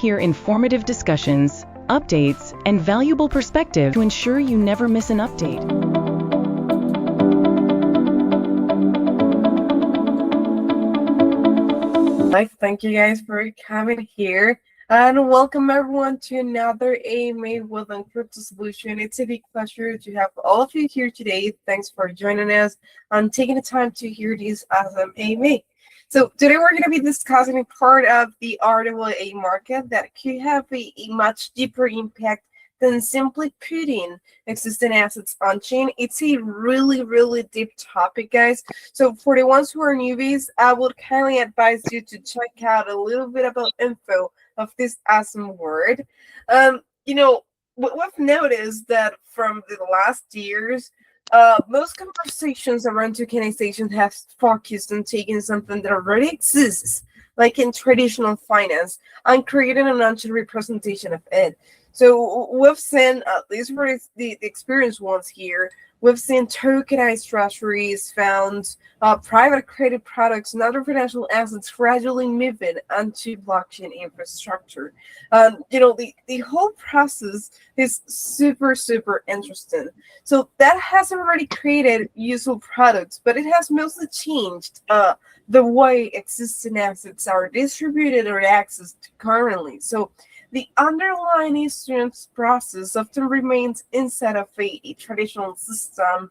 hear informative discussions, updates, and valuable perspective to ensure you never miss an update. Thank you guys for coming here, and welcome everyone to another AMA with Crypto Solution. It's a big pleasure to have all of you here today. Thanks for joining us and taking the time to hear this awesome AMA. So today we're going to be discussing a part of the RWA market that could have a much deeper impact than simply putting existing assets on chain. It's a really deep topic, guys. So for the ones who are newbies, I would kindly advise you to check out a little bit about info of this awesome word. You know, what we've noticed that from the last years, most conversations around tokenization have focused on taking something that already exists, like in traditional finance, and creating an on-chain representation of it. So we've seen, at least for the experienced ones here, we've seen tokenized treasuries, funds, private credit products, and other financial assets gradually moving onto blockchain infrastructure. You know, the whole process is super interesting. So that has already created useful products, but it has mostly changed the way existing assets are distributed or accessed currently. So the underlying issuance process often remains inside of a traditional system,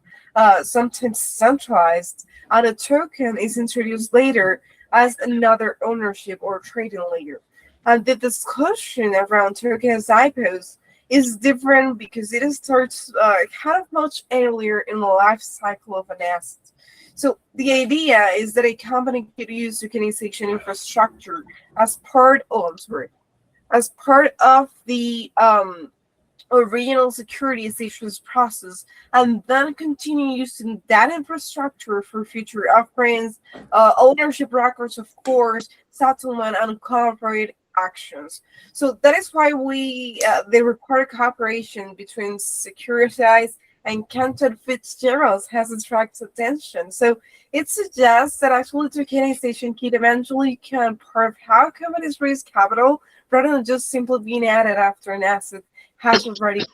sometimes centralized, and a token is introduced later as another ownership or trading layer. And the discussion around tokenized IPOs is different because it starts kind of much earlier in the life cycle of an asset. So the idea is that a company could use tokenization infrastructure as part of the original securities issuance process, and then continue using that infrastructure for future offerings, ownership records, of course, settlement, and corporate actions. So that is why they require cooperation between Securities and Cantor Fitzgerald has attracted attention. So it suggests that actually tokenization could eventually become part of how companies raise capital, rather than just simply being added after an asset has already been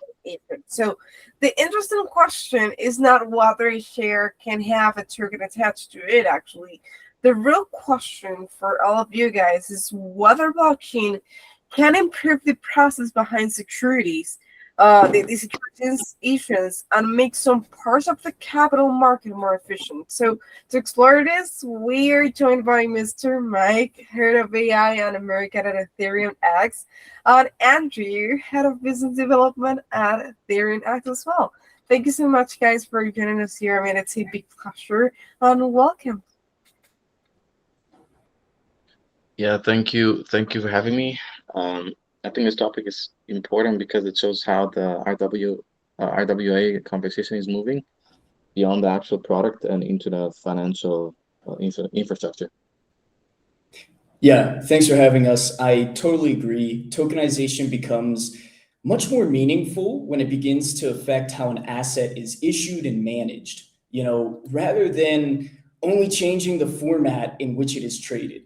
issued. So the interesting question is not whether a share can have a token attached to it, actually. The real question for all of you guys is whether blockchain can improve the process behind securities, the securities issuance, and make some parts of the capital market more efficient. So to explore this, we are joined by Mr. Mike, head of AI and America at AetheriumX, and Andrew, head of business development at AetheriumX as well. Thank you so much, guys, for joining us here. I mean, it's a big pleasure, and welcome. Yeah, thank you for having me. I think this topic is important because it shows how the RWA conversation is moving beyond the actual product and into the financial infrastructure. Yeah, thanks for having us. I totally agree. Tokenization becomes much more meaningful when it begins to affect how an asset is issued and managed, rather than only changing the format in which it is traded.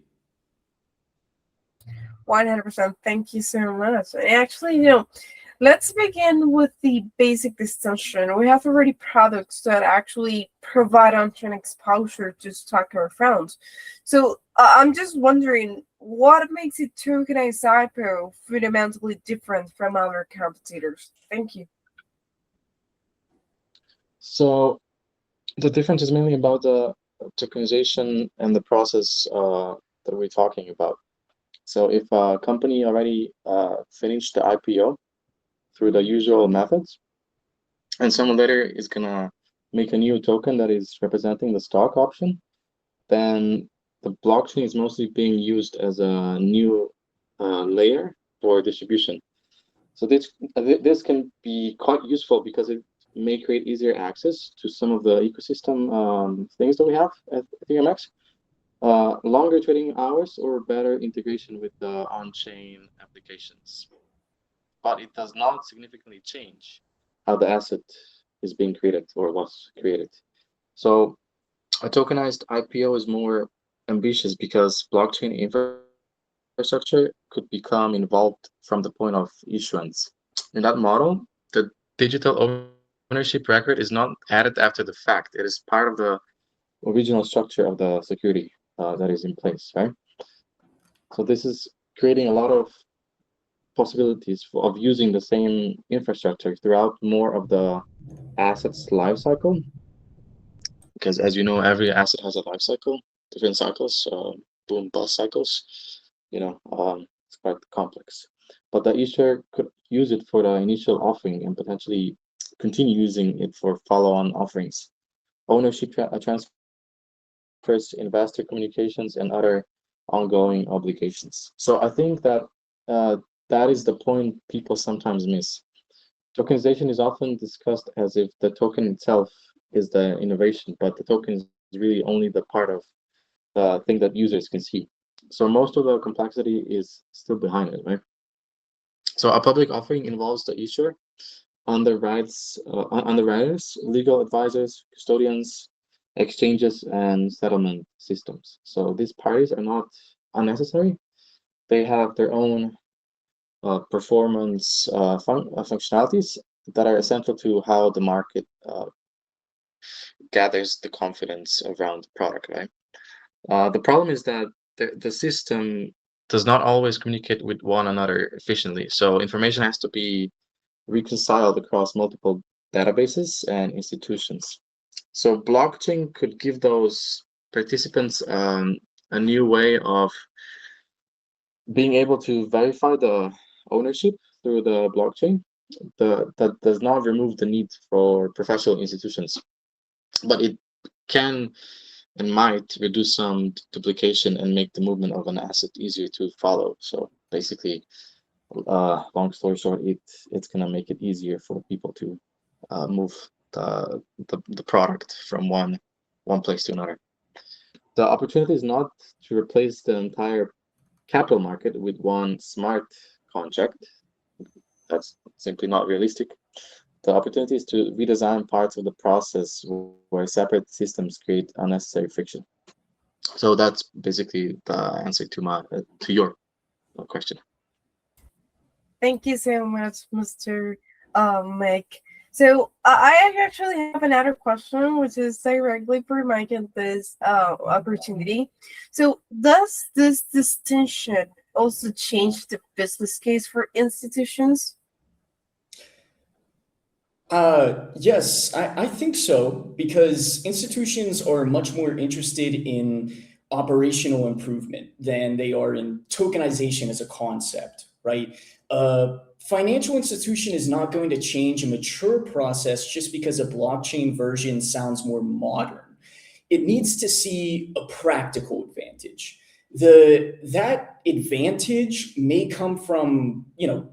100%. Thank you so much. And actually, let's begin with the basic distinction. We have already products that actually provide on-chain exposure to stock or funds. So I'm just wondering, what makes a tokenized IPO fundamentally different from other competitors? Thank you. So the difference is mainly about the tokenization and the process that we're talking about. So if a company already finished the IPO through the usual methods, and someone later is gonna make a new token that is representing the stock option, then the blockchain is mostly being used as a new layer for distribution. So this can be quite useful because it may create easier access to some of the ecosystem things that we have at AetheriumX. Longer trading hours or better integration with the on-chain applications. But it does not significantly change how the asset is being created or was created. So a tokenized IPO is more ambitious because blockchain infrastructure could become involved from the point of issuance. In that model, the digital ownership record is not added after the fact. It is part of the original structure of the security that is in place, right? So this is creating a lot of possibilities of using the same infrastructure throughout more of the asset's life cycle. Because as you know, every asset has a life cycle, different cycles, boom, bust cycles. It's quite complex. But the issuer could use it for the initial offering and potentially continue using it for follow-on offerings, ownership transfers, investor communications, and other ongoing obligations. So I think that that is the point people sometimes miss. Tokenization is often discussed as if the token itself is the innovation, but the token is really only the part of the thing that users can see. So most of the complexity is still behind it, right? So a public offering involves the issuer, underwriters, legal advisors, custodians, exchanges, and settlement systems. So these parties are not unnecessary. They have their own performance functionalities that are essential to how the market gathers the confidence around the product, right? The problem is that the system does not always communicate with one another efficiently. So information has to be reconciled across multiple databases and institutions. So blockchain could give those participants a new way of being able to verify the ownership through the blockchain. That does not remove the need for professional institutions, but it can and might reduce some duplication and make the movement of an asset easier to follow. So basically, long story short, it's gonna make it easier for people to move the product from one place to another. The opportunity is not to replace the entire capital market with one smart contract. That's simply not realistic. The opportunity is to redesign parts of the process where separate systems create unnecessary friction. So that's basically the answer to your question. Thank you so much, Mr. Mike. So I actually have another question, which is directly for Mike and this opportunity. So does this distinction also change the business case for institutions? Yes, I think so, because institutions are much more interested in operational improvement than they are in tokenization as a concept, right? A financial institution is not going to change a mature process just because a blockchain version sounds more modern. It needs to see a practical advantage. That advantage may come from,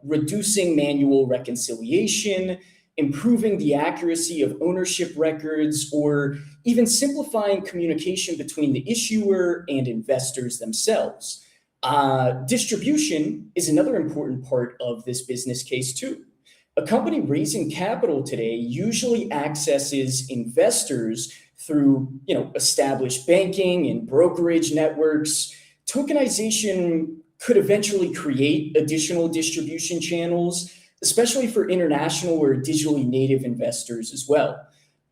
reducing manual reconciliation, improving the accuracy of ownership records, or even simplifying communication between the issuer and investors themselves. Distribution is another important part of this business case too. A company raising capital today usually accesses investors through, established banking and brokerage networks. Tokenization could eventually create additional distribution channels, especially for international or digitally native investors as well.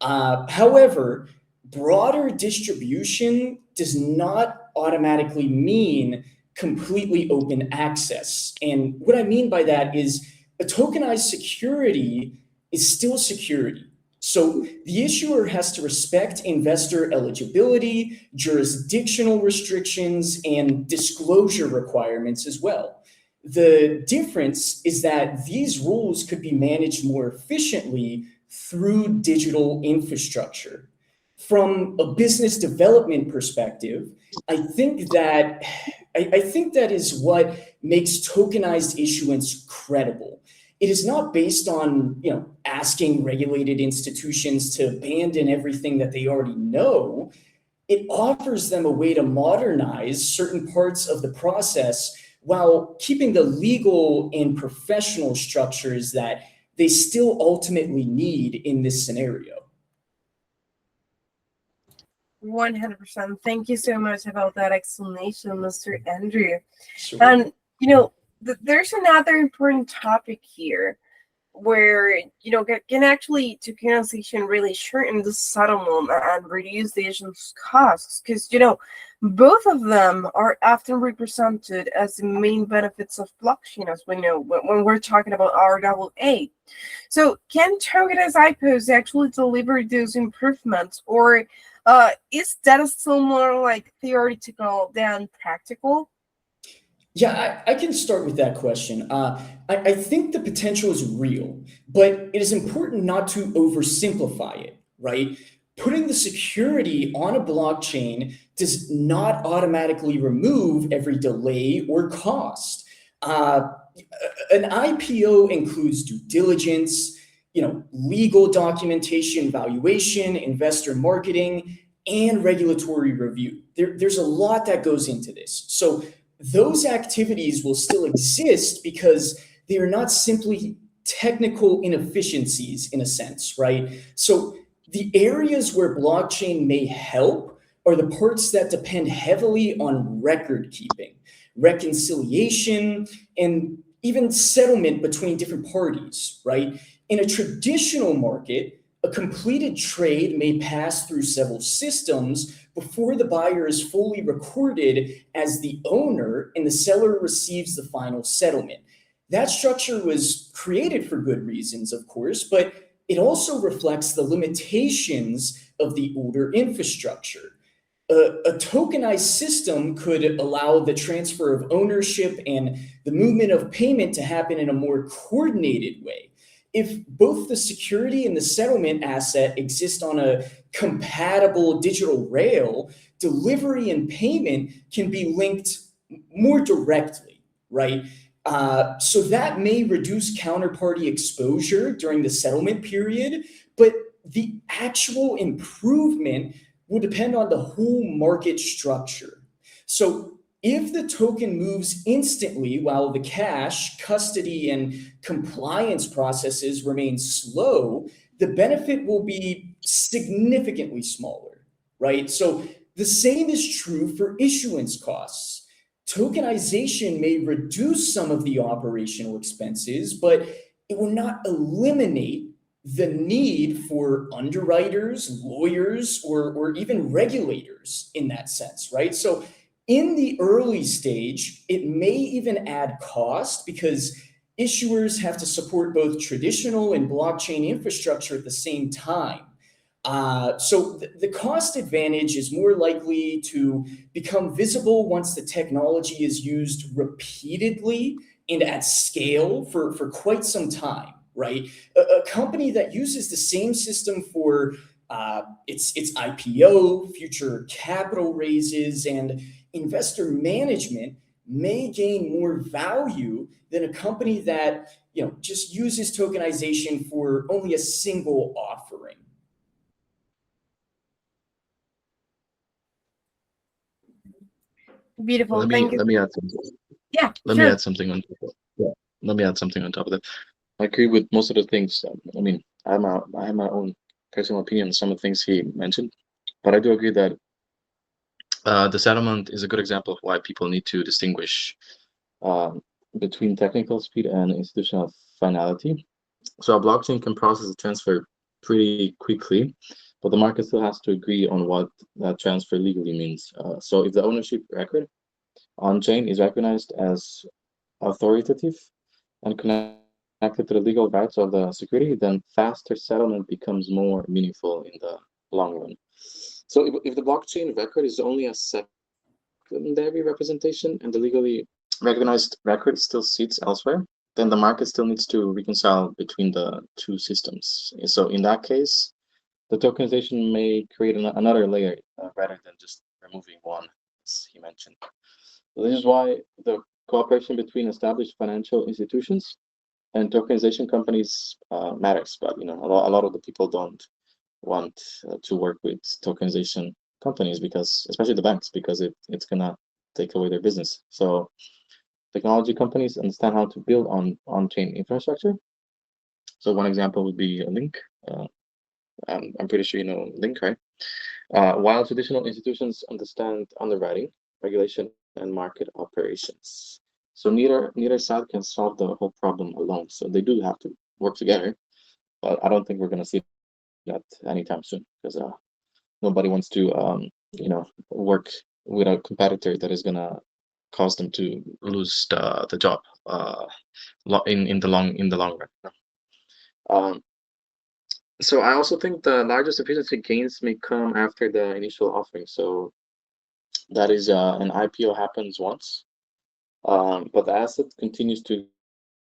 However, broader distribution does not automatically mean completely open access. And what I mean by that is a tokenized security is still security. So the issuer has to respect investor eligibility, jurisdictional restrictions, and disclosure requirements as well. The difference is that these rules could be managed more efficiently through digital infrastructure. From a business development perspective, I think that is what makes tokenized issuance credible. It is not based on, asking regulated institutions to abandon everything that they already know. It offers them a way to modernize certain parts of the process while keeping the legal and professional structures that they still ultimately need in this scenario. 100%. Thank you so much about that explanation, Mr. Andrew. Sure. And, there's another important topic here where, can actually tokenization really shorten the settlement and reduce the issuance costs? Because, both of them are often represented as the main benefits of blockchain, as we know, when we're talking about RWA. So can tokenized IPOs actually deliver those improvements, or is that still more like theoretical than practical? Yeah, I can start with that question. I think the potential is real, but it is important not to oversimplify it, right? Putting the security on a blockchain does not automatically remove every delay or cost. An IPO includes due diligence, legal documentation, valuation, investor marketing, and regulatory review. There's a lot that goes into this. So those activities will still exist because they are not simply technical inefficiencies in a sense, right? So the areas where blockchain may help are the parts that depend heavily on record keeping, reconciliation, and even settlement between different parties, right? In a traditional market, a completed trade may pass through several systems before the buyer is fully recorded as the owner and the seller receives the final settlement. That structure was created for good reasons, of course, but it also reflects the limitations of the older infrastructure. A tokenized system could allow the transfer of ownership and the movement of payment to happen in a more coordinated way. If both the security and the settlement asset exist on a compatible digital rail, delivery and payment can be linked more directly, right? So that may reduce counterparty exposure during the settlement period, but the actual improvement will depend on the whole market structure. So if the token moves instantly while the cash, custody, and compliance processes remain slow, the benefit will be significantly smaller, right? So the same is true for issuance costs. Tokenization may reduce some of the operational expenses, but it will not eliminate the need for underwriters, lawyers, or even regulators in that sense, right? So in the early stage, it may even add cost because issuers have to support both traditional and blockchain infrastructure at the same time. So the cost advantage is more likely to become visible once the technology is used repeatedly and at scale for quite some time, right? A company that uses the same system for its IPO, future capital raises, and investor management may gain more value than a company that just uses tokenization for only a single offering. Beautiful. Let Thank you. me add something. Yeah, Let sure. me add something on top of yeah. Let me add something on top of that. I agree with most of the things. I mean, I have my own personal opinion on some of the things he mentioned, but I do agree that the settlement is a good example of why people need to distinguish between technical speed and institutional finality. So a blockchain can process a transfer pretty quickly, but the market still has to agree on what that transfer legally means. So if the ownership record on chain is recognized as authoritative and connected to the legal rights of the security, then faster settlement becomes more meaningful in the long run. So if the blockchain record is only a secondary representation and the legally recognized record still sits elsewhere, then the market still needs to reconcile between the two systems. So in that case, the tokenization may create another layer rather than just removing one, as he mentioned. So this is why the cooperation between established financial institutions and tokenization companies matters. But a lot of the people don't want to work with tokenization companies because, especially the banks, because it's gonna take away their business. So technology companies understand how to build on-chain infrastructure. So one example would be a Link. I'm pretty sure you know Link, right? while traditional institutions understand underwriting, regulation, and market operations. So neither side can solve the whole problem alone. So they do have to work together, but I don't think we're going to see that anytime soon because nobody wants to work with a competitor that is going to cause them to lose the job in the long run. So I also think the largest efficiency gains may come after the initial offering. So that is an IPO happens once, but the asset continues to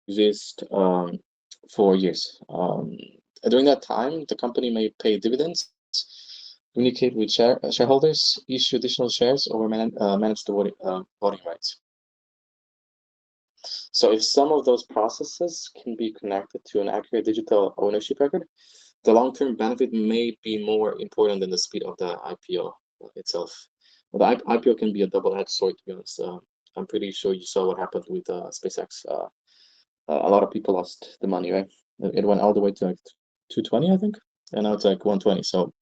exist for years. During that time, the company may pay dividends, communicate with shareholders, issue additional shares, or manage the voting rights. So if some of those processes can be connected to an accurate digital ownership record, the long-term benefit may be more important than the speed of the IPO itself. Well, the IPO can be a double-edged sword, to be honest. I'm pretty sure you saw what happened with SpaceX. A lot of people lost the money, right? It went all the way to like 220, I think, and now it's like 120. So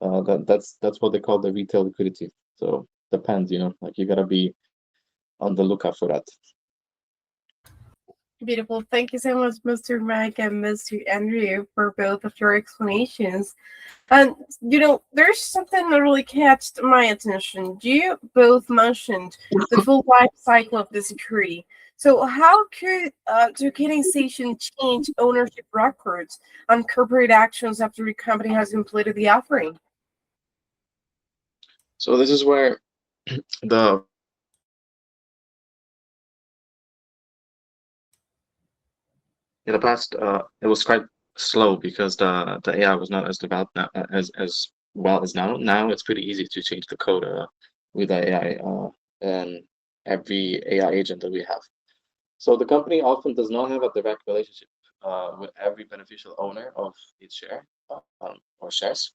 that's what they call the retail liquidity. So depends, like you gotta be on the lookout for that. Beautiful. Thank you so much, Mr. Mike and Mr. Andrew, for both of your explanations. And, there's something that really catched my attention. You both mentioned the full life cycle of the security. So how could tokenization change ownership records and corporate actions after a company has completed the offering? So this is where the in the past it was quite slow because the AI was not as developed now, as well as now. Now it's pretty easy to change the code with the AI and every AI agent that we have. So the company often does not have a direct relationship with every beneficial owner of its share or shares.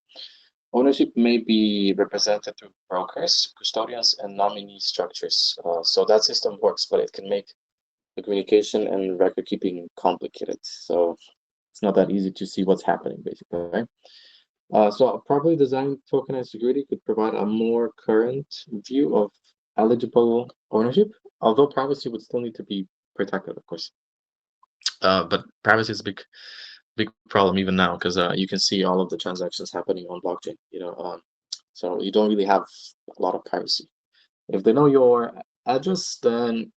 Ownership may be represented through brokers, custodians, and nominee structures. So that system works, but it can make the communication and record keeping complicated. So it's not that easy to see what's happening, basically, right? So a properly designed tokenized security could provide a more current view of eligible ownership, although privacy would still need to be protected, of course. But privacy is a big problem even now because you can see all of the transactions happening on blockchain. So you don't really have a lot of privacy. If they know your address, then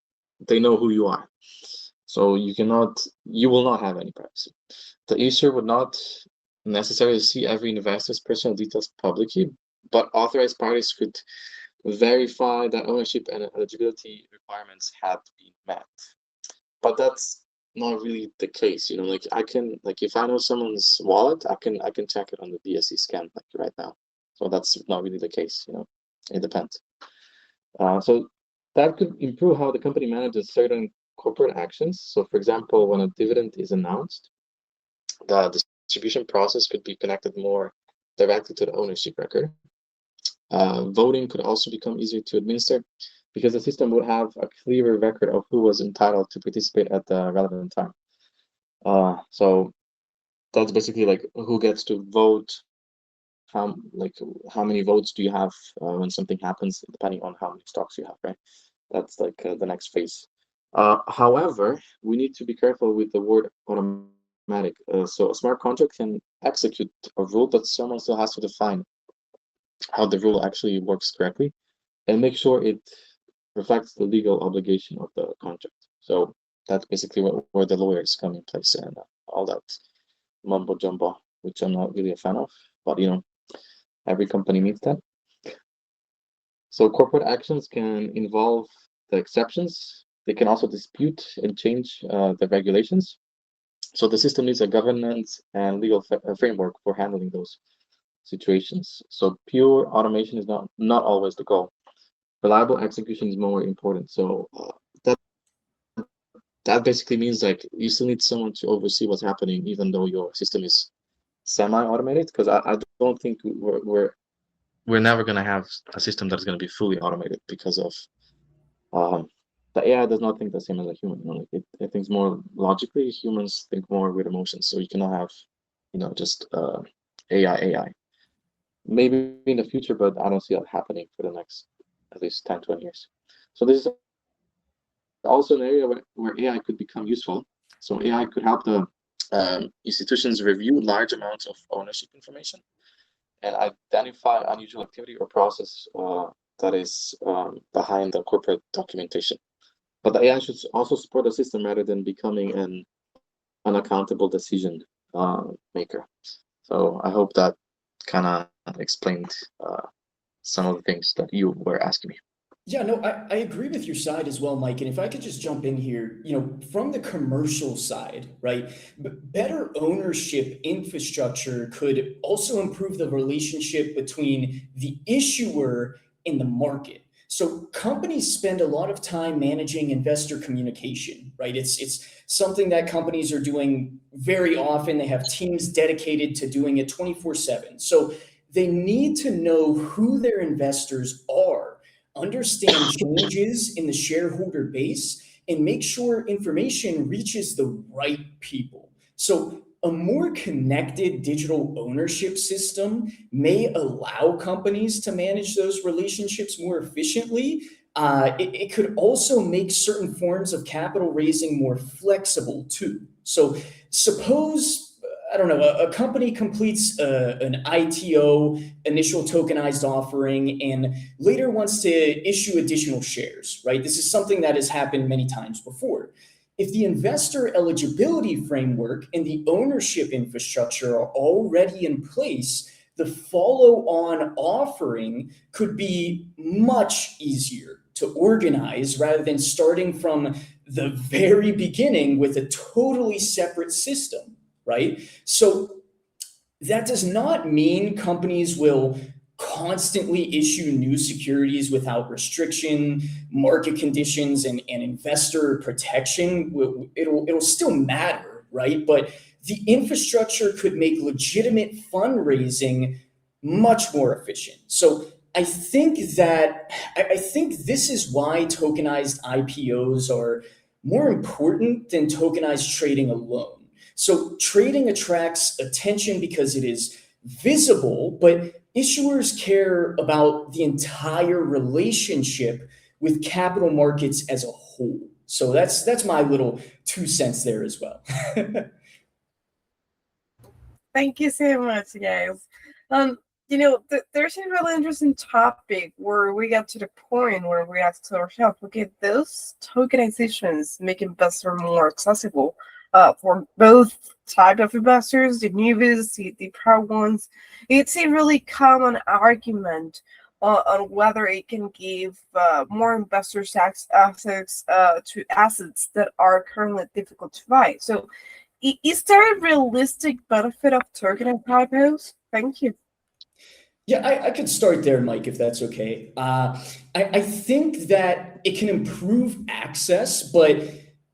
they know who you are. So you will not have any privacy. The issuer would not necessarily see every investor's personal details publicly, but authorized parties could verify that ownership and eligibility requirements had been met. But that's not really the case, like I can, like if I know someone's wallet, I can check it on the BSC scan like right now. So that's not really the case, it depends. So that could improve how the company manages certain corporate actions. So for example, when a dividend is announced, the distribution process could be connected more directly to the ownership record. Voting could also become easier to administer because the system would have a clearer record of who was entitled to participate at the relevant time. So that's basically like who gets to vote, how many votes do you have when something happens, depending on how many stocks you have, right? That's like the next phase. However, we need to be careful with the word automatic. So a smart contract can execute a rule, but someone still has to define how the rule actually works correctly and make sure it reflects the legal obligation of the contract. So that's basically where the lawyers come in place and all that mumbo jumbo, which I'm not really a fan of, but every company needs that. So corporate actions can involve the exceptions. They can also dispute and change the regulations. So the system needs a governance and legal framework for handling those situations. So pure automation is not always the goal. Reliable execution is more important. So that basically means like you still need someone to oversee what's happening, even though your system is semi-automated. Because I don't think we're never going to have a system that's going to be fully automated because of the AI does not think the same as a human. Like it thinks more logically. Humans think more with emotions. So you cannot have just AI. maybe in the future, but I don't see that happening for the next at least 10, 20 years. So this is also an area where AI could become useful. So AI could help the institutions review large amounts of ownership information and identify unusual activity or process that is behind the corporate documentation. But the AI should also support the system rather than becoming an unaccountable decision maker. So I hope that kind of explained some of the things that you were asking me. Yeah, no, I agree with your side as well, Mike. And if I could just jump in here, from the commercial side, right? Better ownership infrastructure could also improve the relationship between the issuer and the market. So companies spend a lot of time managing investor communication, right? It's something that companies are doing very often. They have teams dedicated to doing it 24/7. So they need to know who their investors are, understand changes in the shareholder base, and make sure information reaches the right people. So a more connected digital ownership system may allow companies to manage those relationships more efficiently. It could also make certain forms of capital raising more flexible too. So suppose, I don't know, a company completes an ITO, initial tokenized offering, and later wants to issue additional shares, right? This is something that has happened many times before. If the investor eligibility framework and the ownership infrastructure are already in place, the follow-on offering could be much easier to organize rather than starting from the very beginning with a totally separate system. Right? So that does not mean companies will constantly issue new securities without restriction, market conditions, and investor protection. It'll still matter, right? But the infrastructure could make legitimate fundraising much more efficient. So I think this is why tokenized IPOs are more important than tokenized trading alone. So trading attracts attention because it is visible, but issuers care about the entire relationship with capital markets as a whole. So that's my little 2 cents there as well. Thank you so much, guys. There's a really interesting topic where we got to the point where we asked ourselves, okay, those tokenizations make investors more accessible for both type of investors, the newbies, the proud ones. It's a really common argument on whether it can give more investors access to assets that are currently difficult to buy. So is there a realistic benefit of tokenized IPOs? Thank you. Yeah, I could start there, Mike, if that's okay. I think that it can improve access, but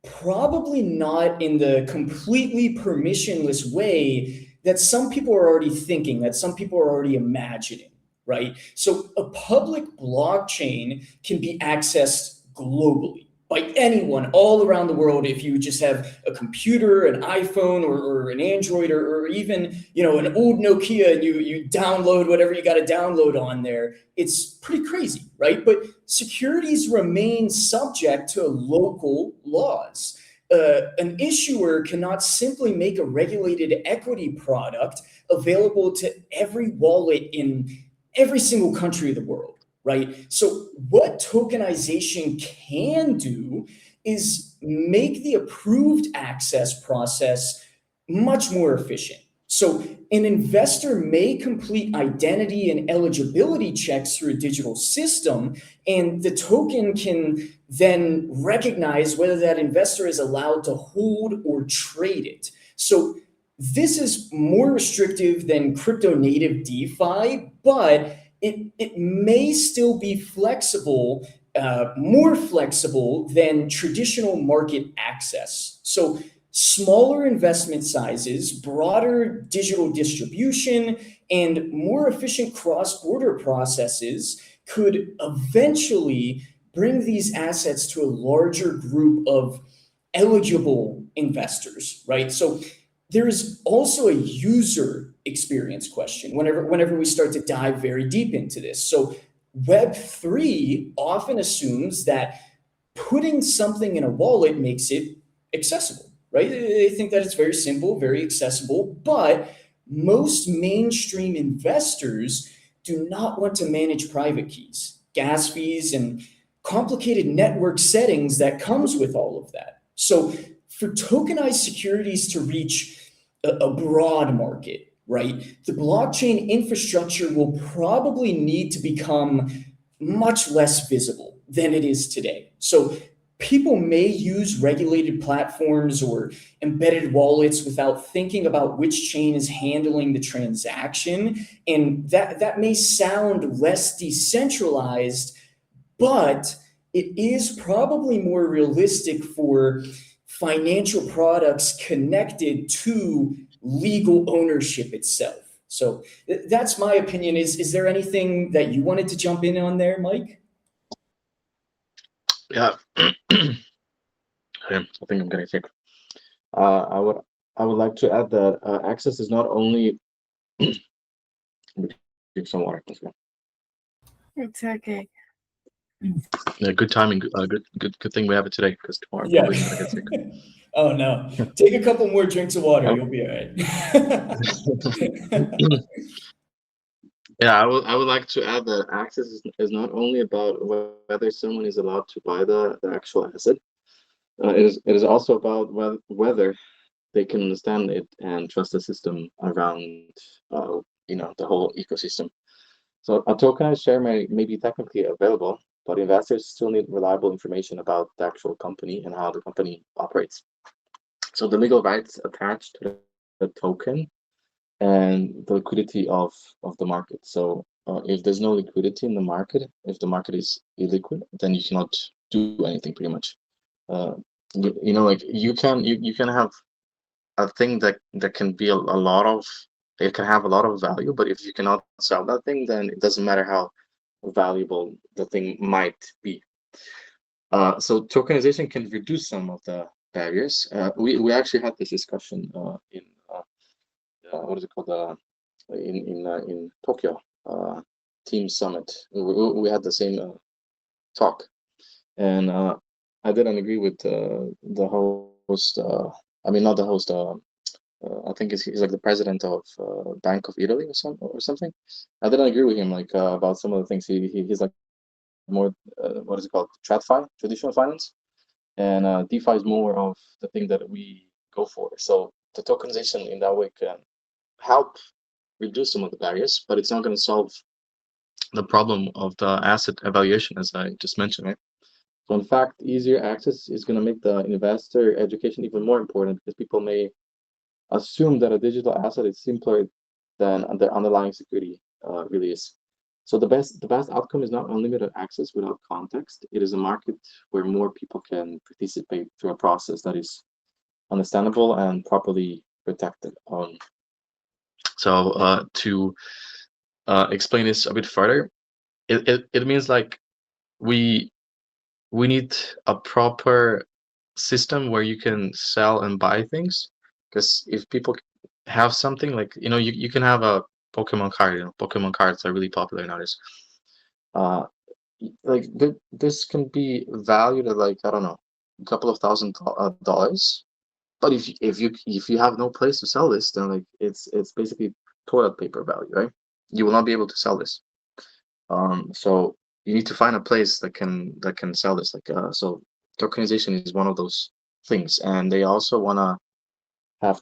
probably not in the completely permissionless way that some people are already thinking, that some people are already imagining, right? So a public blockchain can be accessed globally by anyone all around the world if you just have a computer, an iPhone, or an Android, or even an old Nokia, and you download whatever you got to download on there. It's pretty crazy, right? But securities remain subject to local laws. An issuer cannot simply make a regulated equity product available to every wallet in every single country of the world. Right? So what tokenization can do is make the approved access process much more efficient. So an investor may complete identity and eligibility checks through a digital system, and the token can then recognize whether that investor is allowed to hold or trade it. So this is more restrictive than crypto native DeFi, but it may still be flexible, more flexible than traditional market access. So smaller investment sizes, broader digital distribution, and more efficient cross-border processes could eventually bring these assets to a larger group of eligible investors, right? So there is also a user experience question whenever we start to dive very deep into this. So Web3 often assumes that putting something in a wallet makes it accessible, right? They think that it's very simple, very accessible, but most mainstream investors do not want to manage private keys, gas fees, and complicated network settings that comes with all of that. So for tokenized securities to reach a broad market, right, the blockchain infrastructure will probably need to become much less visible than it is today. So people may use regulated platforms or embedded wallets without thinking about which chain is handling the transaction. And that may sound less decentralized, but it is probably more realistic for financial products connected to legal ownership itself. So that's my opinion. Is there anything that you wanted to jump in on there, Mike? Yeah. I think I'm getting sick. I would like to add that access is not only drink some water. Let's go. It's okay. Yeah, good timing. Good thing we have it today, because tomorrow I'm Yeah. probably gonna get sick. Oh no. Take a couple more drinks of water, you'll be all right. Yeah, I would like to add that access is not only about whether someone is allowed to buy the actual asset. It is also about whether they can understand it and trust the system around the whole ecosystem. So a tokenized share may be technically available, but investors still need reliable information about the actual company and how the company operates. So the legal rights attached to the token and the liquidity of the market. So if there's no liquidity in the market, if the market is illiquid, then you cannot do anything pretty much. Like you can have a thing that can be it can have a lot of value, but if you cannot sell that thing, then it doesn't matter how valuable the thing might be. So tokenization can reduce some of the barriers. We actually had this discussion in what is it called, in Tokyo Team Summit. We had the same talk, and I didn't agree with the host. I mean, not the host. I think he's like the president of Bank of Italy or something. I didn't agree with him about some of the things. He's like more what is it called, TradFi, traditional finance, and DeFi is more of the thing that we go for. So the tokenization in that way can help reduce some of the barriers, but it's not going to solve the problem of the asset evaluation, as I just mentioned, right? So in fact, easier access is going to make the investor education even more important, because people may assume that a digital asset is simpler than the underlying security really is. So the best outcome is not unlimited access without context. It is a market where more people can participate through a process that is understandable and properly protected. So to explain this a bit further, it means like we need a proper system where you can sell and buy things, because if people have something like, you can have a Pokemon card. Pokemon cards are really popular nowadays. This can be valued at, like, I don't know, a couple of $1,000. But if you have no place to sell this, then like it's basically toilet paper value, right? You will not be able to sell this. So you need to find a place that can sell this. So tokenization is one of those things, and they also want to have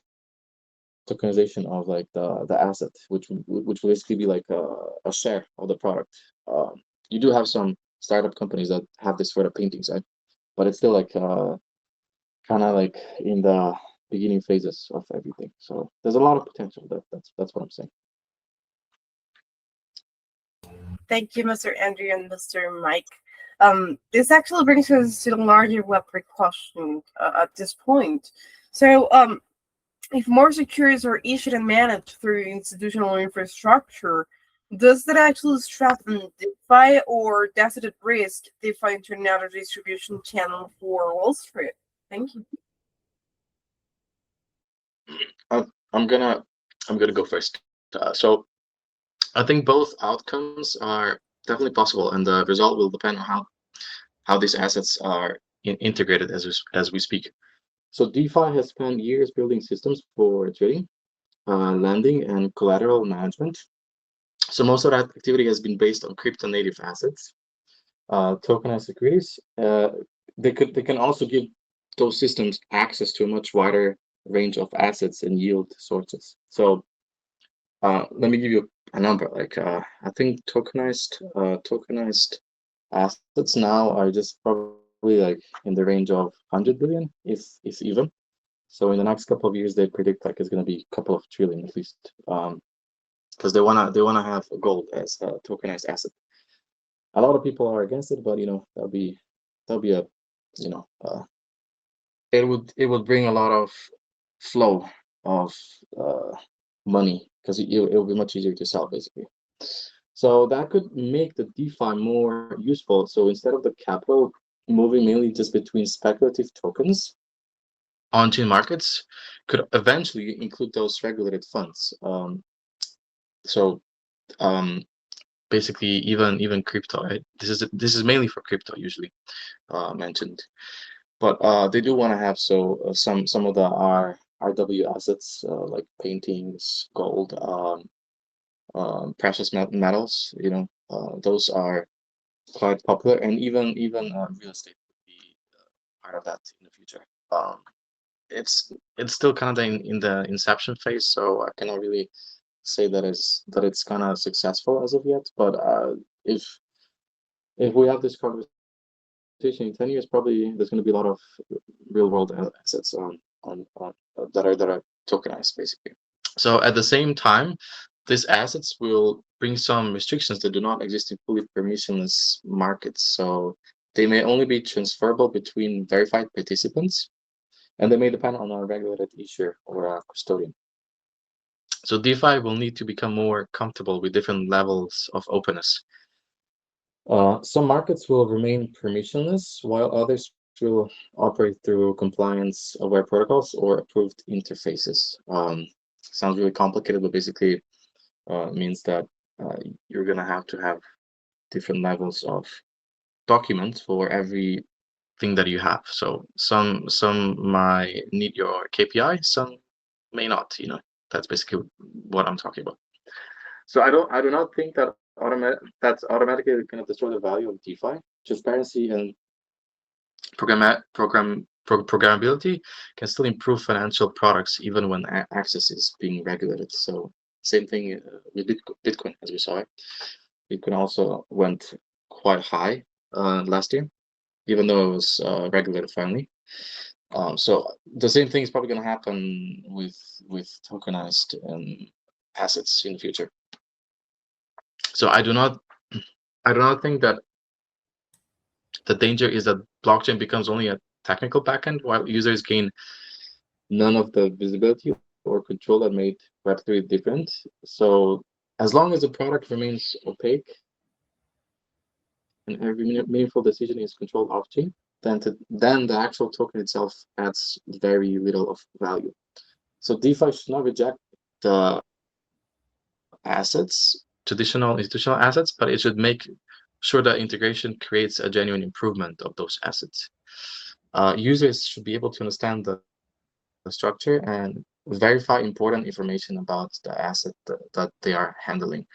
tokenization of like the asset, which will basically be like a share of the product. You do have some startup companies that have this for the paintings, right? But it's still like kind of like in the beginning phases of everything. So there's a lot of potential. That's what I'm saying. Thank you, Mr. Andrew and Mr. Mike. This actually brings us to the larger Web3 question at this point. So, if more securities are issued and managed through institutional infrastructure, does that actually strengthen DeFi, or does it risk DeFi into another distribution channel for Wall Street? Thank you. I'm gonna go first. So I think both outcomes are definitely possible, and the result will depend on how these assets are integrated as we speak. So DeFi has spent years building systems for trading, lending, and collateral management. So most of that activity has been based on crypto native assets, tokenized securities. They can also give those systems access to a much wider range of assets and yield sources. So let me give you a number. Like I think tokenized assets now are just probably like in the range of 100 billion, if even. So in the next couple of years, they predict like it's going to be a couple of trillion at least, because they wanna have gold as a tokenized asset. A lot of people are against it, but that'll be a it would bring a lot of flow of money, because it'll be much easier to sell basically. So that could make the DeFi more useful. So instead of the capital moving mainly just between speculative tokens, on-chain markets could eventually include those regulated funds. So basically, even crypto. Right? This is mainly for crypto usually mentioned, but they do want to have some of the RWA assets like paintings, gold, precious metals. Those are quite popular, and even real estate would be part of that in the future. It's still kind of in the inception phase, so I cannot really say that it's kind of successful as of yet. But if we have this conversation in 10 years, probably there's going to be a lot of real world assets on that are tokenized basically. So at the same time, these assets will bring some restrictions that do not exist in fully permissionless markets. So they may only be transferable between verified participants, and they may depend on a regulated issuer or a custodian. So DeFi will need to become more comfortable with different levels of openness. Some markets will remain permissionless, while others will operate through compliance-aware protocols or approved interfaces. Sounds really complicated, but basically means that you're going to have different levels of documents for every thing that you have. So some might need your KPI, some may not. That's basically what I'm talking about. So I do not think that that's automatically going to destroy the value of DeFi. Transparency and programmability can still improve financial products even when access is being regulated. So same thing with Bitcoin, as we saw. Bitcoin also went quite high last year, even though it was regulated finally. So the same thing is probably going to happen with tokenized assets in the future. So I do not think that the danger is that blockchain becomes only a technical backend while users gain none of the visibility or control that made Web3 different. So as long as the product remains opaque and every meaningful decision is controlled off-chain, then the actual token itself adds very little of value. So DeFi should not reject the assets, traditional institutional assets, but it should make sure that integration creates a genuine improvement of those assets. Users should be able to understand the structure and verify important information about the asset that they are handling.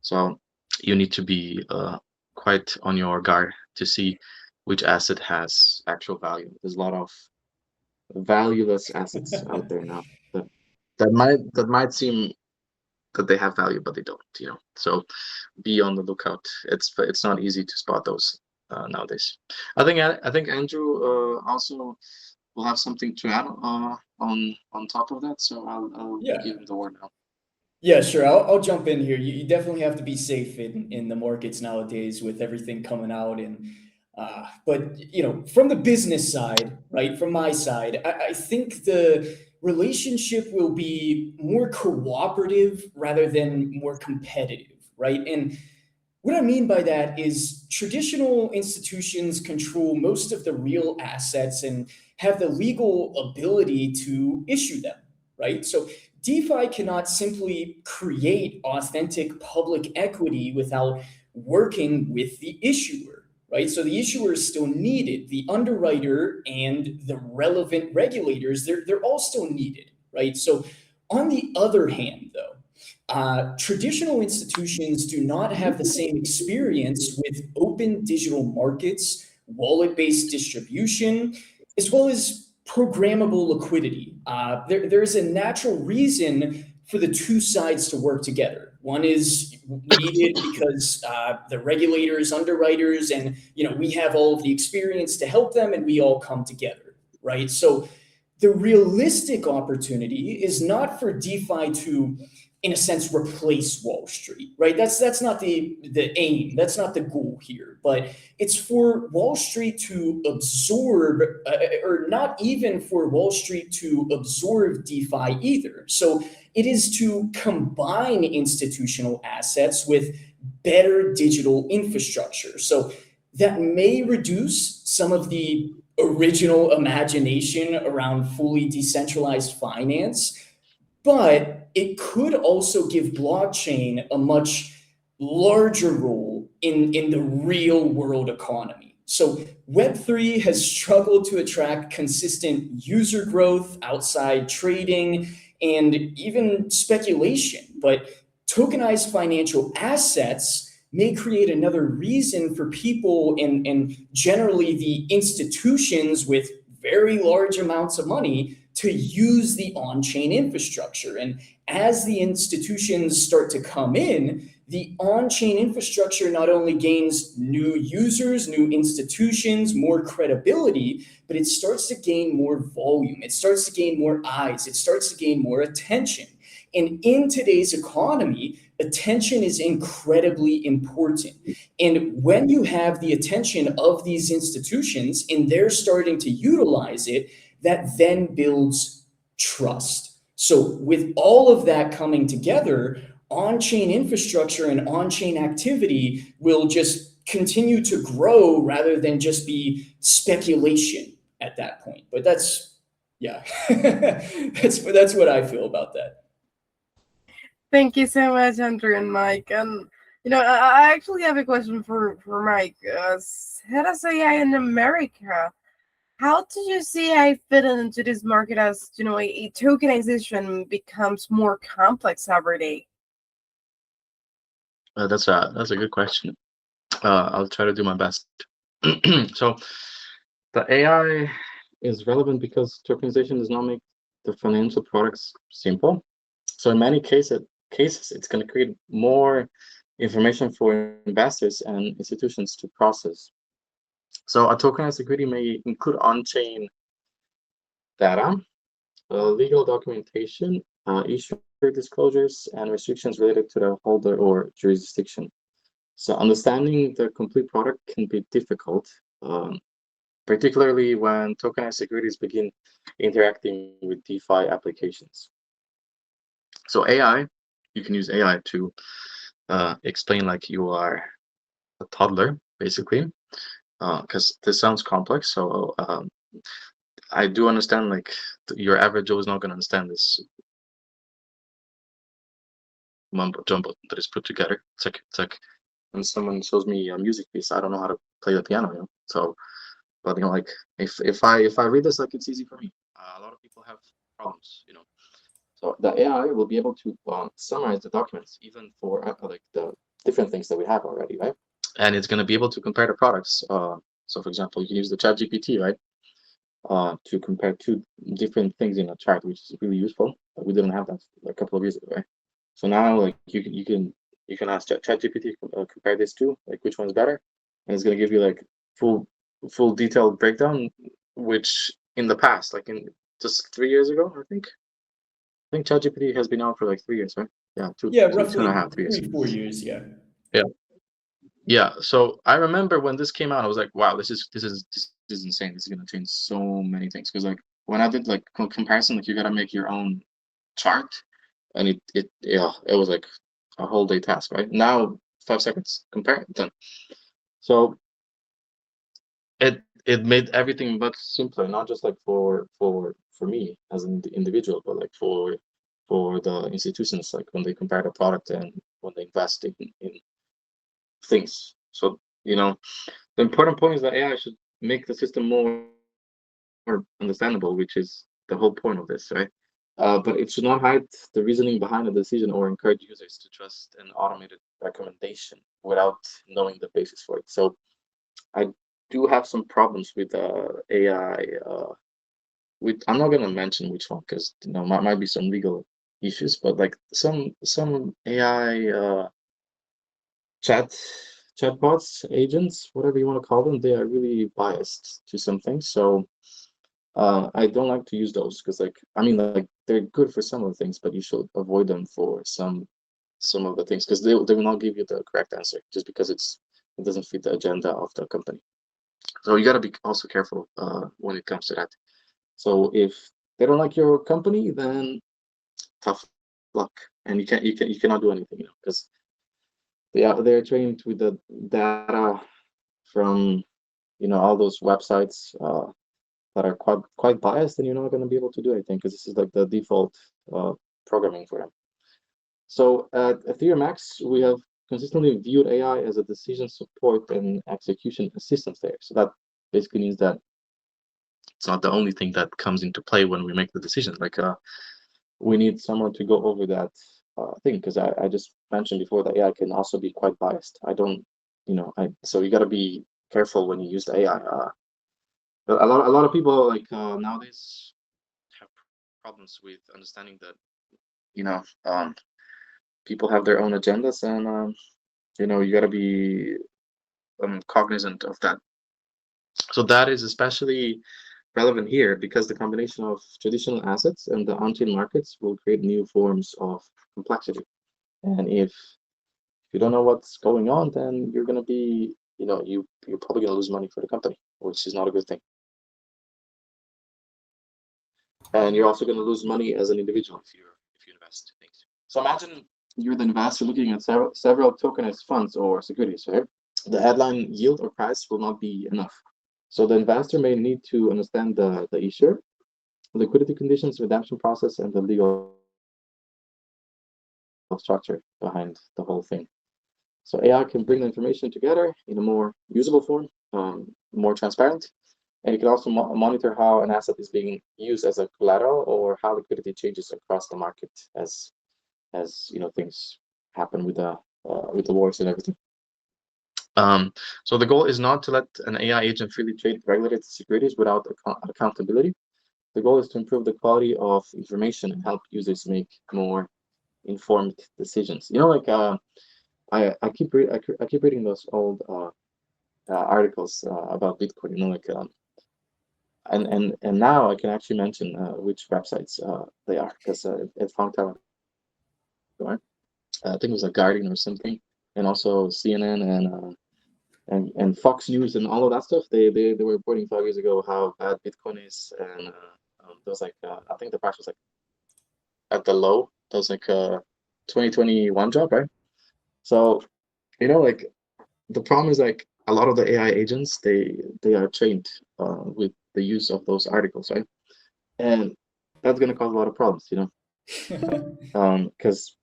So you need to be quite on your guard to see which asset has actual value. There's a lot of valueless assets out there now that might seem that they have value, but they don't. So be on the lookout. It's not easy to spot those nowadays. I think Andrew also will have something to add on top of that. So I'll give him the word now. Yeah, sure. I'll jump in here. You definitely have to be safe in the markets nowadays with everything coming out. But from the business side, right, from my side, I think the relationship will be more cooperative rather than more competitive, right? And what I mean by that is traditional institutions control most of the real assets and have the legal ability to issue them, right? So DeFi cannot simply create authentic public equity without working with the issuer, right? So the issuer is still needed. The underwriter and the relevant regulators, they're all still needed, right? So on the other hand, though, traditional institutions do not have the same experience with open digital markets, wallet-based distribution, as well as programmable liquidity. There's a natural reason for the two sides to work together. One is needed because the regulators, underwriters, and we have all of the experience to help them, and we all come together, right? So the realistic opportunity is not for DeFi to, in a sense, replace Wall Street, right? That's not the aim. That's not the goal here. But it's for Wall Street to absorb, or not even for Wall Street to absorb DeFi either. So it is to combine institutional assets with better digital infrastructure. So that may reduce some of the original imagination around fully decentralized finance, but it could also give blockchain a much larger role in the real world economy. So Web3 has struggled to attract consistent user growth outside trading and even speculation, but tokenized financial assets may create another reason for people and generally the institutions with very large amounts of money to use the on-chain infrastructure. And as the institutions start to come in, the on-chain infrastructure not only gains new users, new institutions, more credibility, but it starts to gain more volume. It starts to gain more eyes. It starts to gain more attention. And in today's economy, attention is incredibly important. And when you have the attention of these institutions and they're starting to utilize it, that then builds trust. So with all of that coming together, on-chain infrastructure and on-chain activity will just continue to grow rather than just be speculation at that point. But that's, yeah, that's what I feel about that. Thank you so much, Andrew and Mike. And I actually have a question for Mike. Head of AI in America, how do you see AI fit into this market as a tokenization becomes more complex every day? That's a good question. I'll try to do my best. So the AI is relevant because tokenization does not make the financial products simple. So in many cases, it's going to create more information for investors and institutions to process. So a tokenized security may include on-chain data, legal documentation, issuer disclosures, and restrictions related to the holder or jurisdiction. So understanding the complete product can be difficult, particularly when tokenized securities begin interacting with DeFi applications. So AI, you can use AI to explain like you are a toddler, basically, because this sounds complex. So I do understand like your average Joe is not going to understand this mumbo jumbo that is put together. It's like when someone shows me a music piece, I don't know how to play the piano, So, but like if I read this, like it's easy for me. A lot of people have problems, So the AI will be able to summarize the documents, even for like the different things that we have already, right? And it's going to be able to compare the products. So, for example, you can use the ChatGPT, right, to compare two different things in a chart, which is really useful. We didn't have that a couple of years ago, right? So now, like you can ask ChatGPT compare these two, like which one's better, and it's going to give you like full detailed breakdown, which in the past, like in just 3 years ago, I think ChatGPT has been out for like 3 years, right? Yeah, roughly 2.5, 3 years. 4 years, yeah. Yeah. So I remember when this came out, I was like, wow, this is insane. This is gonna change so many things. Because like when I did like comparison, like you gotta make your own chart, and it was like a whole day task, right? Now 5 seconds, compare, done. So it made everything much simpler, not just like for me as an individual, but like for for the institutions, like when they compare the product and when they invest in things. So, the important point is that AI should make the system more understandable, which is the whole point of this, right? But it should not hide the reasoning behind the decision or encourage users to trust an automated recommendation without knowing the basis for it. So I do have some problems with AI. I'm not gonna mention which one because might be some legal issues, but like some AI chatbots, agents, whatever you want to call them, they are really biased to some things. So I don't like to use those because, like they're good for some of the things, but you should avoid them for some of the things because they will not give you the correct answer just because it doesn't fit the agenda of the company. So you got to be also careful when it comes to that. So if they don't like your company, then tough luck, and you cannot do anything, because they're trained with the data from all those websites that are quite biased, and you're not going to be able to do anything because this is like the default programming for them. So at AetheriumX, we have consistently viewed AI as a decision support and execution assistance layer. So that basically means that it's not the only thing that comes into play when we make the decision. Like we need someone to go over that thing, because I just mentioned before that AI can also be quite biased. So you got to be careful when you use the AI. A lot of people nowadays have problems with understanding that people have their own agendas, and you got to be cognizant of that. So that is especially relevant here because the combination of traditional assets and the on-chain markets will create new forms of complexity. And if you don't know what's going on, then you're going to be, you're probably going to lose money for the company, which is not a good thing. And you're also going to lose money as an individual if you invest in things. So imagine you're the investor looking at several tokenized funds or securities, right? The headline yield or price will not be enough. So the investor may need to understand the issuer, liquidity conditions, redemption process, and the legal structure behind the whole thing. So AI can bring the information together in a more usable form, more transparent, and you can also monitor how an asset is being used as a collateral or how liquidity changes across the market as things happen with the wars and everything. So the goal is not to let an AI agent freely trade regulated securities without accountability. The goal is to improve the quality of information and help users make more informed decisions. I keep reading those old articles about Bitcoin. And now I can actually mention which websites they are, because it's a long time ago. I think it was Guardian or something, and also CNN and Fox News and all of that stuff. They were reporting 5 years ago how bad Bitcoin is, and there was I think the price was at the low. That was 2021 drop, right? So the problem is a lot of the AI agents, they are trained with the use of those articles, right? And that's going to cause a lot of problems, because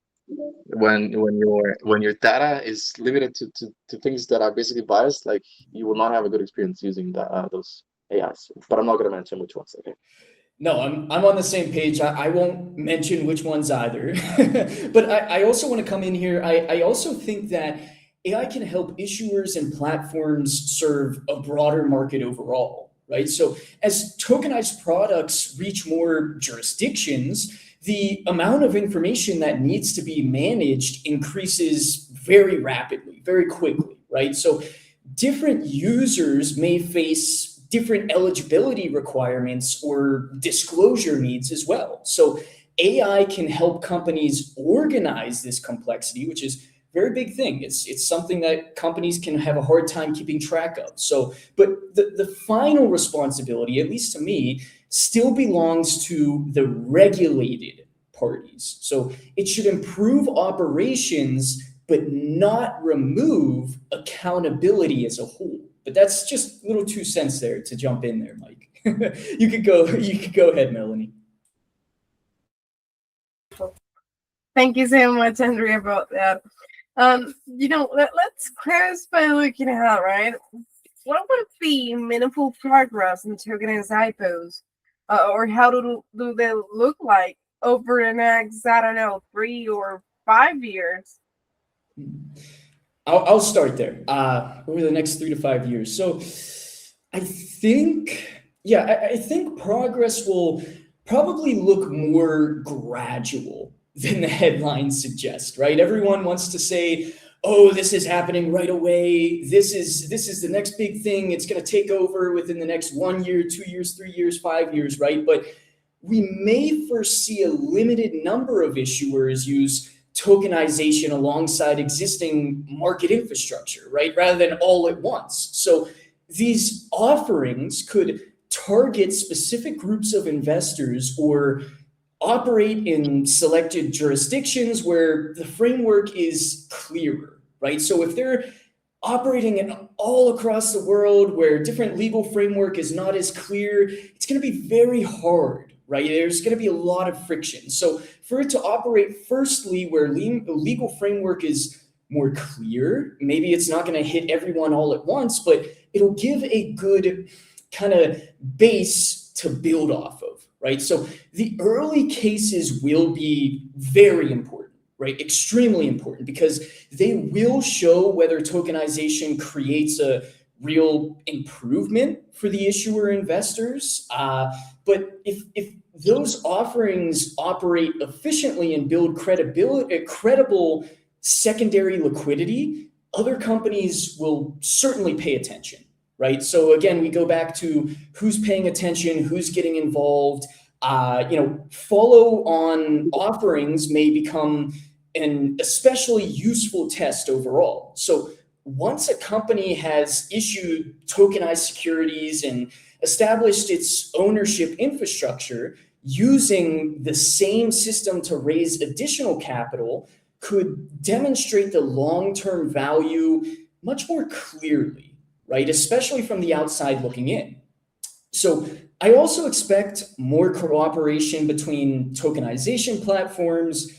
when your data is limited to things that are basically biased, you will not have a good experience using those AIs. But I'm not going to mention which ones. Okay. No, I'm on the same page. I won't mention which ones either. But I also want to come in here. I also think that AI can help issuers and platforms serve a broader market overall, right? So as tokenized products reach more jurisdictions, the amount of information that needs to be managed increases very rapidly, very quickly, right? So different users may face different eligibility requirements or disclosure needs as well. So AI can help companies organize this complexity, which is a very big thing. It's something that companies can have a hard time keeping track of. So, but the final responsibility, at least to me, still belongs to the regulated parties. So it should improve operations, but not remove accountability as a whole. But that's just little 2 cents there to jump in there, Mike. You could go ahead, Melanie. Thank you so much, Andrea, about that. Let's close by looking at, right? What would be meaningful progress in tokenized IPOs? Or how do they look like over the next, I don't know, 3 or 5 years? I'll start there. Over the next 3 to 5 years. So I think, I think progress will probably look more gradual than the headlines suggest, right? Everyone wants to say, oh, this is happening right away. This is the next big thing. It's going to take over within the next 1 year, 2 years, 3 years, 5 years, right? But we may first see a limited number of issuers use tokenization alongside existing market infrastructure, right? Rather than all at once. So these offerings could target specific groups of investors or operate in selected jurisdictions where the framework is clearer, right? So if they're operating all across the world where different legal framework is not as clear, it's going to be very hard, right? There's going to be a lot of friction. So for it to operate firstly where legal framework is more clear, maybe it's not going to hit everyone all at once, but it'll give a good kind of base to build off of, right? So the early cases will be very important, right? Extremely important, because they will show whether tokenization creates a real improvement for the issuer investors. But if those offerings operate efficiently and build credible secondary liquidity, other companies will certainly pay attention, right? So again, we go back to who's paying attention, who's getting involved. Follow-on offerings may become an especially useful test overall. So once a company has issued tokenized securities and established its ownership infrastructure, using the same system to raise additional capital could demonstrate the long-term value much more clearly, right? Especially from the outside looking in. So I also expect more cooperation between tokenization platforms,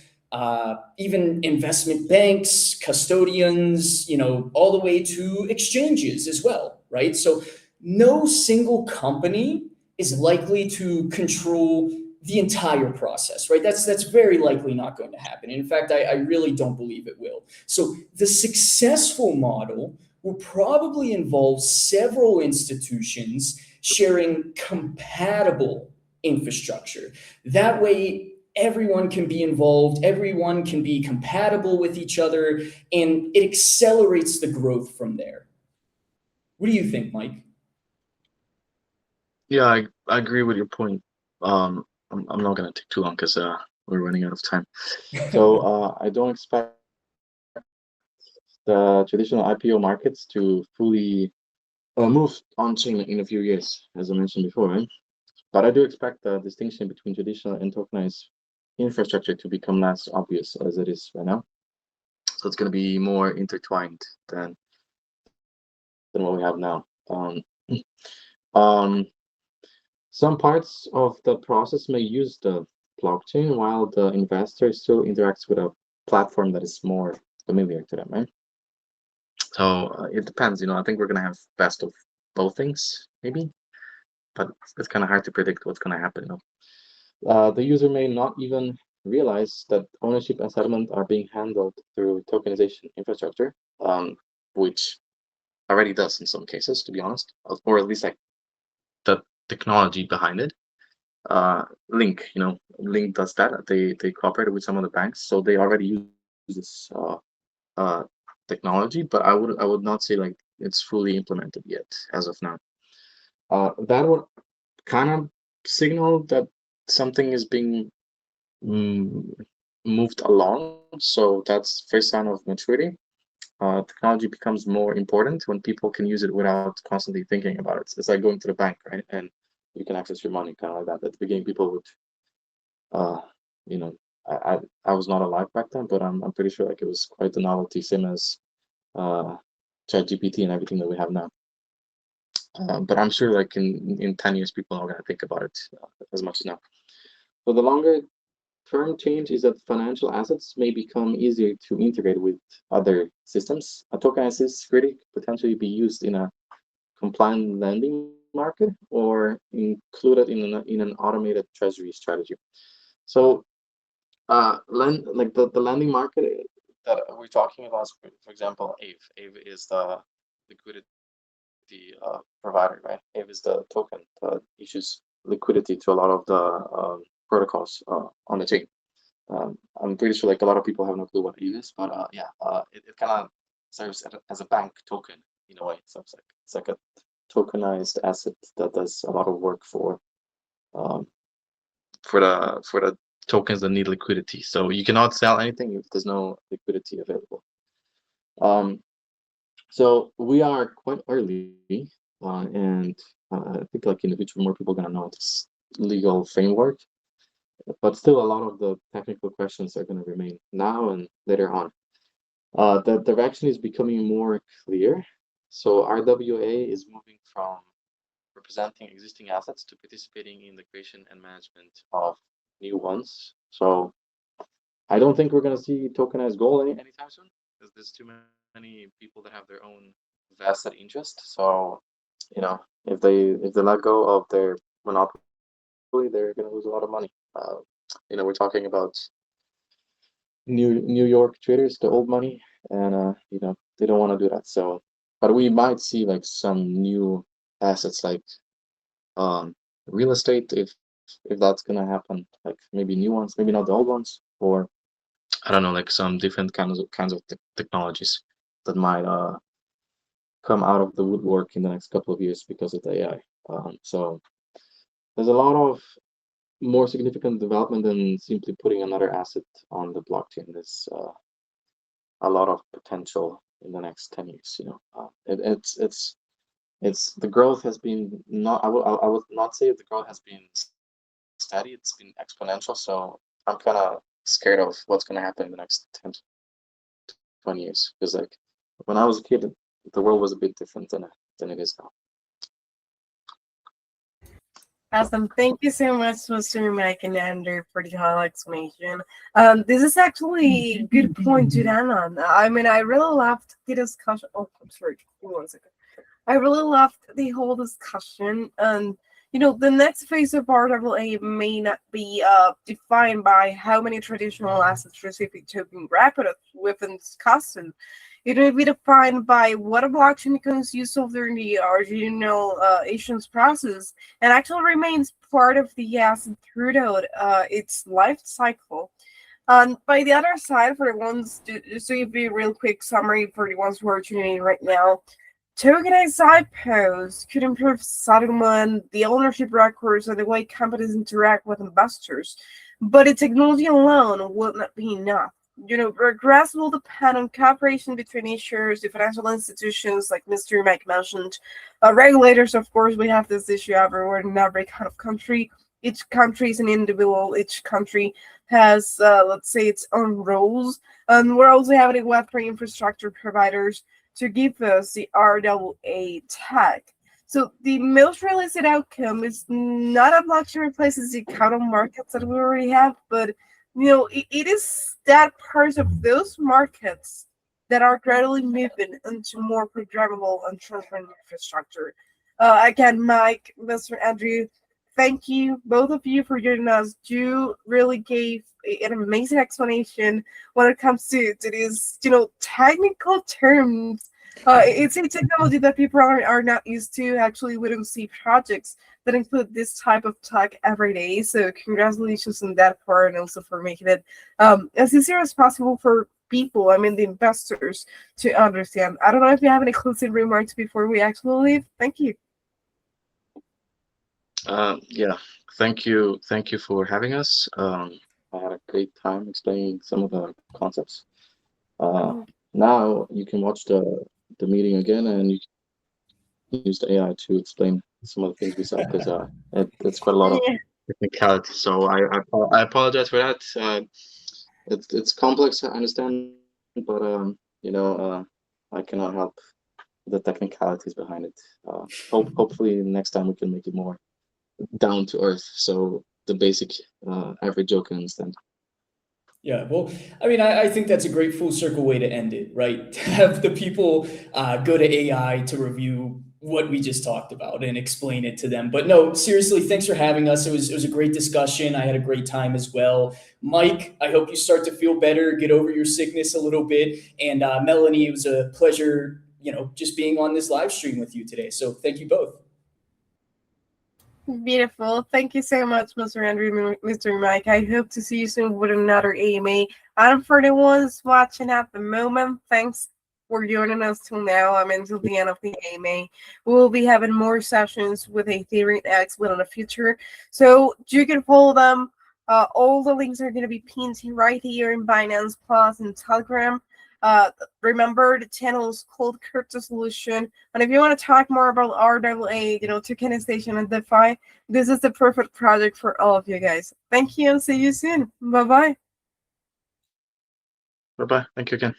even investment banks, custodians, all the way to exchanges as well, right? So no single company is likely to control the entire process, right? That's very likely not going to happen. In fact, I really don't believe it will. So the successful model will probably involve several institutions sharing compatible infrastructure. That way, everyone can be involved, everyone can be compatible with each other, and it accelerates the growth from there. What do you think, Mike? Yeah, I agree with your point. I'm not going to take too long because we're running out of time. So I don't expect the traditional IPO markets to fully move on-chain in a few years, as I mentioned before, right? But I do expect the distinction between traditional and tokenized infrastructure to become less obvious as it is right now. So it's going to be more intertwined than what we have now. Some parts of the process may use the blockchain while the investor still interacts with a platform that is more familiar to them, right? So it depends, I think we're going to have best of both things, maybe, but it's kind of hard to predict what's going to happen. The user may not even realize that ownership and settlement are being handled through tokenization infrastructure, which already does in some cases, to be honest, or at least like the technology behind it. Link does that. They cooperated with some of the banks, so they already use this technology, but I would not say like it's fully implemented yet as of now. That would kind of signal that something is being moved along. So that's first sign of maturity. Technology becomes more important when people can use it without constantly thinking about it. It's like going to the bank, right? And you can access your money, kind of like that. At the beginning, people would, I was not alive back then, but I'm pretty sure like it was quite a novelty, same as ChatGPT and everything that we have now. But I'm sure like in 10 years, people are going to think about it as much as now. So the longer term change is that financial assets may become easier to integrate with other systems. A tokenized security could potentially be used in a compliant lending market or included in an automated treasury strategy. So, like the lending market that we're talking about, for example, Aave. Aave is the liquidity provider, right? Aave is the token that issues liquidity to a lot of the protocols on the chain. I'm pretty sure like a lot of people have no clue what Aave is, but it kind of serves as a bank token in a way. So it's like a tokenized asset that does a lot of work for the tokens that need liquidity. So you cannot sell anything if there's no liquidity available. So we are quite early, and I think like in the future more people are gonna know this legal framework, but still a lot of the technical questions are gonna remain now and later on. The direction is becoming more clear. So RWA is moving from representing existing assets to participating in the creation and management of new ones. So I don't think we're gonna see tokenized gold anytime soon, because there's too many people that have their own vested interest. So, you know, if they let go of their monopoly, they're gonna lose a lot of money. You know, we're talking about New York traders, the old money, and you know, they don't want to do that. So, but we might see like some new assets like real estate if that's gonna happen, like maybe new ones, maybe not the old ones, or I don't know, like some different kinds of technologies that might come out of the woodwork in the next couple of years because of the AI. So there's a lot of more significant development than simply putting another asset on the blockchain. There's a lot of potential in the next 10 years. You know, it's the growth has been not. I would not say the growth has been steady. It's been exponential. So I'm kind of scared of what's going to happen in the next 10 to 20 years, because like when I was a kid, the world was a bit different than it is now. Awesome. Thank you so much, Mr. Mike and Andrew, for the whole explanation. This is actually a good point to end on. I mean, I really loved the discussion. Oh, I'm sorry. Give me 1 second. I really loved the whole discussion. And, you know, the next phase of RWA may not be defined by how many traditional assets receive a token wrapped within its custom. It will be defined by what a blockchain becomes useful during the original issuance process and actually remains part of the asset throughout its life cycle. And by the other side, for the ones, just to give you a real quick summary for the ones who are tuning in right now, tokenized IPOs could improve settlement, the ownership records, and the way companies interact with investors. But the technology alone will not be enough. You know, progress will depend on cooperation between issuers, the financial institutions, like Mr. Mike mentioned, regulators. Of course, we have this issue everywhere in every kind of country. Each country is an individual. Each country has, let's say, its own rules. And we're also having Web3 infrastructure providers to give us the RWA tag. So the most realistic outcome is not a blockchain replaces the capital markets that we already have, but you know, it is that part of those markets that are gradually moving into more programmable and transparent infrastructure. Again, Mike, Mr. Andrew, thank you, both of you, for joining us. You really gave an amazing explanation when it comes to these, you know, technical terms. It's a technology that people are not used to. Actually, we don't see projects that include this type of tech every day. So congratulations on that part, and also for making it as easier as possible for people, I mean the investors, to understand. I don't know if you have any closing remarks before we actually leave. Thank you. Yeah, thank you for having us. I had a great time explaining some of the concepts. Now you can watch the meeting again, and you can use the AI to explain some of the things we said, because it's quite a lot of technicality. So I apologize for that. It's complex, I understand, but you know, I cannot help the technicalities behind it. Hopefully next time we can make it more down to earth, so the basic average Joe can understand. Yeah, well, I mean, I think that's a great full circle way to end it, right? To have the people go to AI to review what we just talked about and explain it to them. But no, seriously, thanks for having us. It was a great discussion. I had a great time as well. Mike, I hope you start to feel better, get over your sickness a little bit. And Melanie, it was a pleasure, just being on this live stream with you today. So thank you both. Beautiful. Thank you so much, Mr. Andrew, Mr. Mike. I hope to see you soon with another AMA. And for the ones watching at the moment, thanks for joining us till now. Until the end of the AMA. We will be having more sessions with AetheriumX within the future. So you can follow them. All the links are going to be pinned right here in Binance Plus and Telegram. Remember, the channel is called Crypto Solution. And if you want to talk more about RWA, tokenization and DeFi, this is the perfect project for all of you guys. Thank you and see you soon. Bye-bye. Bye-bye. Thank you again.